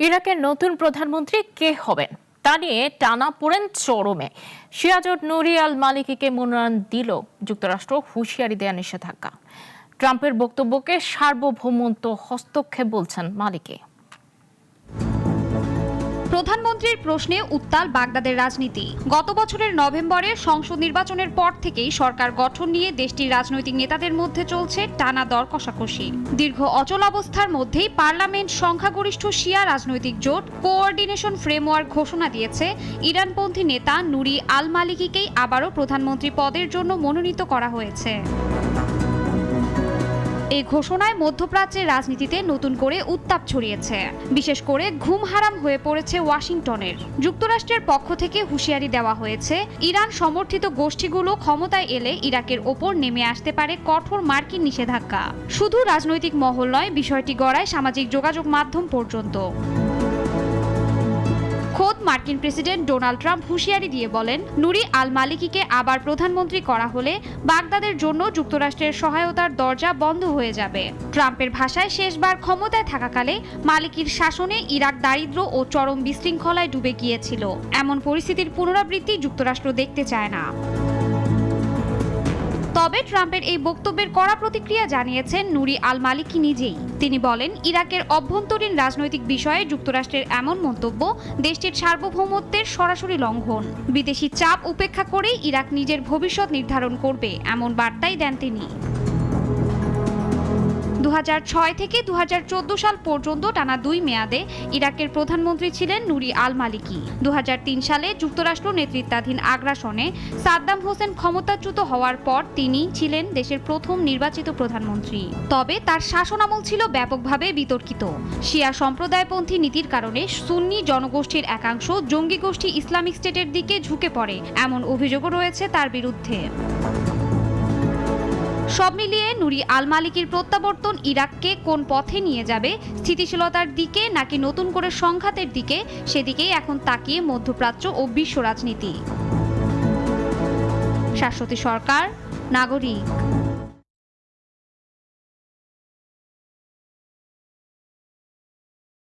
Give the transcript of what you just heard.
ইরাকের নতুন প্রধানমন্ত্রী কে হবেন তা নিয়ে টানাপোড়েন চরমে। শিয়া জোট নুরি আল মালিকিকে মনোনয়ন দিল যুক্তরাষ্ট্র, হুঁশিয়ারি দেয়া নিষেধাজ্ঞা। ট্রাম্পের বক্তব্যকে সার্বভৌমত্ব হস্তক্ষেপ বলছেন মালিকি। প্রধানমন্ত্রীর প্রশ্নে উত্তাল বাগদাদের রাজনীতি। গত বছরের নভেম্বরে সংসদ নির্বাচনের পর থেকেই সরকার গঠন নিয়ে দেশটির রাজনৈতিক নেতাদের মধ্যে চলছে টানা দর কষাকষি। দীর্ঘ অচল অবস্থার মধ্যেই পার্লামেন্ট সংখ্যাগরিষ্ঠ শিয়া রাজনৈতিক জোট কোঅর্ডিনেশন ফ্রেমওয়ার্ক ঘোষণা দিয়েছে ইরানপন্থী নেতা নুরি আল মালিকিকেই আবারও প্রধানমন্ত্রী পদের জন্য মনোনীত করা হয়েছে। এই ঘোষণায় মধ্যপ্রাচ্যের রাজনীতিতে নতুন করে উত্তাপ ছড়িয়েছে। বিশেষ করে ঘুম হারাম হয়ে পড়েছে ওয়াশিংটনের। যুক্তরাষ্ট্রের পক্ষ থেকে হুঁশিয়ারি দেওয়া হয়েছে, ইরান সমর্থিত গোষ্ঠীগুলো ক্ষমতায় এলে ইরাকের ওপর নেমে আসতে পারে কঠোর মার্কিন নিষেধাজ্ঞা। শুধু রাজনৈতিক মহল নয়, বিষয়টি গড়ায় সামাজিক যোগাযোগ মাধ্যম পর্যন্ত। খোদ মার্কিন প্রেসিডেন্ট ডোনাল্ড ট্রাম্প হুঁশিয়ারি দিয়ে বলেন, নুরি আল মালিকিকে আবার প্রধানমন্ত্রী করা হলে বাগদাদের জন্য যুক্তরাষ্ট্রের সহায়তার দরজা বন্ধ হয়ে যাবে। ট্রাম্পের ভাষায়, শেষবার ক্ষমতায় থাকাকালে মালিকির শাসনে ইরাক দারিদ্র্য ও চরম বিশৃঙ্খলায় ডুবে গিয়েছিল। এমন পরিস্থিতির পুনরাবৃত্তি যুক্তরাষ্ট্র দেখতে চায় না। তবে ট্রাম্পের এই বক্তব্যের কড়া প্রতিক্রিয়া জানিয়েছেন নুরি আল মালিকি নিজেই। তিনি বলেন, ইরাকের অভ্যন্তরীণ রাজনৈতিক বিষয়ে যুক্তরাষ্ট্রের এমন মন্তব্য দেশটির সার্বভৌমত্বের সরাসরি লঙ্ঘন। বিদেশি চাপ উপেক্ষা করেই ইরাক নিজের ভবিষ্যৎ নির্ধারণ করবে, এমন বার্তাই দেন তিনি। 2006 থেকে 2014 সাল পর্যন্ত টানা 2 মেয়াদে ইরাকের প্রধানমন্ত্রী ছিলেন নুরি আল মালিকি। 2003 সালে যুক্তরাষ্ট্র নেতৃত্বাধীন আগ্রাসনে সাদ্দাম হোসেন ক্ষমতাচ্যুত হওয়ার পর তিনি ছিলেন দেশের প্রথম নির্বাচিত প্রধানমন্ত্রী। তবে তার শাসনামল ছিল ব্যাপকভাবে বিতর্কিত। শিয়া সম্প্রদায়পন্থী নীতির কারণে সুন্নি জনগোষ্ঠীর একাংশ জঙ্গি গোষ্ঠী ইসলামিক স্টেটের দিকে ঝুঁকে পড়ে, এমন অভিযোগও রয়েছে তার বিরুদ্ধে। সব মিলিয়ে নুরি আল মালিকির প্রত্যাবর্তন ইরাককে কোন পথে নিয়ে যাবে, স্থিতিশীলতার দিকে নাকি নতুন করে সংঘাতের দিকে, সেদিকেই এখন তাকিয়ে মধ্যপ্রাচ্য ও বিশ্ব রাজনীতি। শাশ্বতী সরকার, নাগরিক।